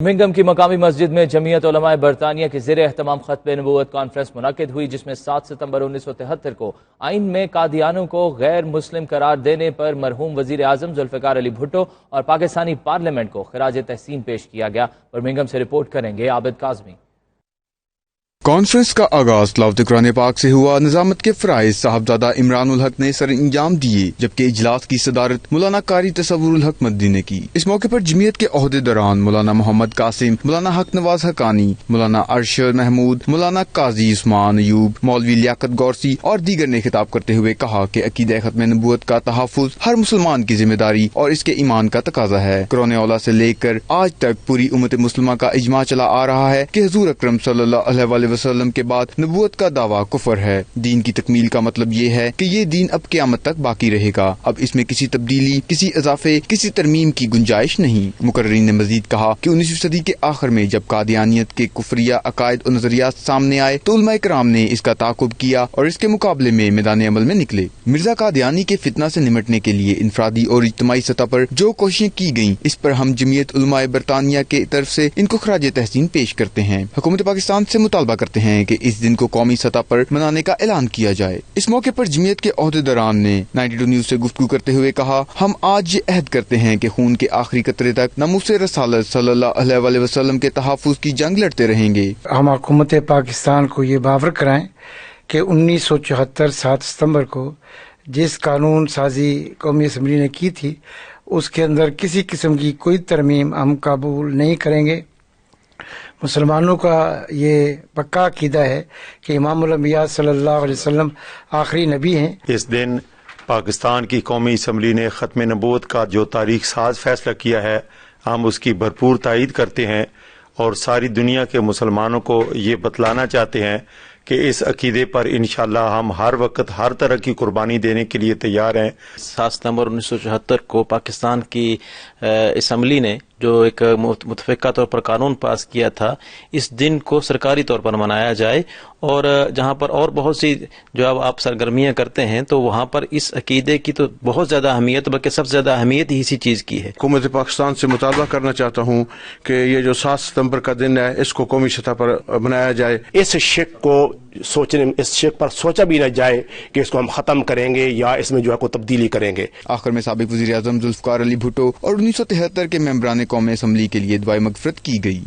Birmingham کی مقامی مسجد میں جمعیت علماء برطانیہ کے زیر اہتمام ختم نبوت کانفرنس منعقد ہوئی، جس میں 7 ستمبر 1973 کو آئین میں قادیانیوں کو غیر مسلم قرار دینے پر مرحوم وزیر اعظم ذوالفقار علی بھٹو اور پاکستانی پارلیمنٹ کو خراج تحسین پیش کیا گیا۔ برمنگھم سے رپورٹ کریں گے عابد کاظمی۔ کانفرنس کا آغاز تلاوت قرآن پاک سے ہوا۔ نظامت کے فرائض صاحبزادہ عمران الحق نے سر انجام دیے، جبکہ اجلاس کی صدارت مولانا قاری تصور الحق مدنی نے کی۔ اس موقع پر جمعیت کے عہدیداران مولانا محمد قاسم، مولانا حق نواز حقانی، مولانا ارشد محمود، مولانا قاضی عثمان ایوب، مولوی لیاقت گورسی اور دیگر نے خطاب کرتے ہوئے کہا کہ عقیدہ ختم نبوت کا تحفظ ہر مسلمان کی ذمہ داری اور اس کے ایمان کا تقاضا ہے۔ قرون اولیٰ سے لے کر آج تک پوری امت مسلمہ کا اجماع چلا آ رہا ہے کہ حضور اکرم صلی اللہ علیہ وسلم کے بعد نبوت کا دعویٰ کفر ہے۔ دین کی تکمیل کا مطلب یہ ہے کہ یہ دین اب قیامت تک باقی رہے گا۔ اب اس میں کسی تبدیلی، کسی اضافے، کسی ترمیم کی گنجائش نہیں۔ مقررین نے مزید کہا کہ 19ویں صدی کے آخر میں جب قادیانیت کے کفریہ عقائد و نظریات سامنے آئے تو علماء کرام نے اس کا تعاقب کیا اور اس کے مقابلے میں میدان عمل میں نکلے۔ مرزا قادیانی کے فتنہ سے نمٹنے کے لیے انفرادی اور اجتماعی سطح پر جو کوششیں کی گئیں، اس پر ہم جمعیت علماء برطانیہ کی طرف سے ان کو خراج تحسین پیش کرتے ہیں۔ حکومت پاکستان سے مطالبہ کرتے ہیں کہ اس دن کو قومی سطح پر منانے کا اعلان کیا جائے۔ اس موقع پر جمعیت کے عہدیداران نے 92 نیوز سے گفتگو کرتے ہوئے کہا، ہم آج یہ عہد کرتے ہیں کہ خون کے آخری قطرے تک ناموس رسالت صلی اللہ علیہ وسلم کے تحفظ کی جنگ لڑتے رہیں گے۔ ہم حکومت پاکستان کو یہ باور کرائیں کہ 1974 7 ستمبر کو جس قانون سازی قومی اسمبلی نے کی تھی، اس کے اندر کسی قسم کی کوئی ترمیم ہم قبول نہیں کریں گے۔ مسلمانوں کا یہ پکا عقیدہ ہے کہ امام الانبیاء صلی اللہ علیہ وسلم آخری نبی ہیں۔ اس دن پاکستان کی قومی اسمبلی نے ختم نبوت کا جو تاریخ ساز فیصلہ کیا ہے، ہم اس کی بھرپور تائید کرتے ہیں اور ساری دنیا کے مسلمانوں کو یہ بتلانا چاہتے ہیں کہ اس عقیدے پر انشاءاللہ ہم ہر وقت ہر طرح کی قربانی دینے کے لیے تیار ہیں۔ 7 ستمبر 1974 کو پاکستان کی اسمبلی نے جو ایک متفقہ طور پر قانون پاس کیا تھا، اس دن کو سرکاری طور پر منایا جائے، اور جہاں پر اور بہت سی جو اب آپ سرگرمیاں کرتے ہیں تو وہاں پر اس عقیدے کی تو بہت زیادہ اہمیت، بلکہ سب سے زیادہ اہمیت ہی اسی چیز کی ہے۔ حکومت پاکستان سے مطالبہ کرنا چاہتا ہوں کہ یہ جو 7 ستمبر کا دن ہے، اس کو قومی سطح پر منایا جائے۔ اس شک کو اس شک پر سوچا بھی نہ جائے کہ اس کو ہم ختم کریں گے یا اس میں جو ہے کوئی تبدیلی کریں گے۔ آخر میں سابق وزیر اعظم ذوالفقار علی بھٹو اور 1973 کے ممبران قومی اسمبلی کے لیے دعائے مغفرت کی گئی۔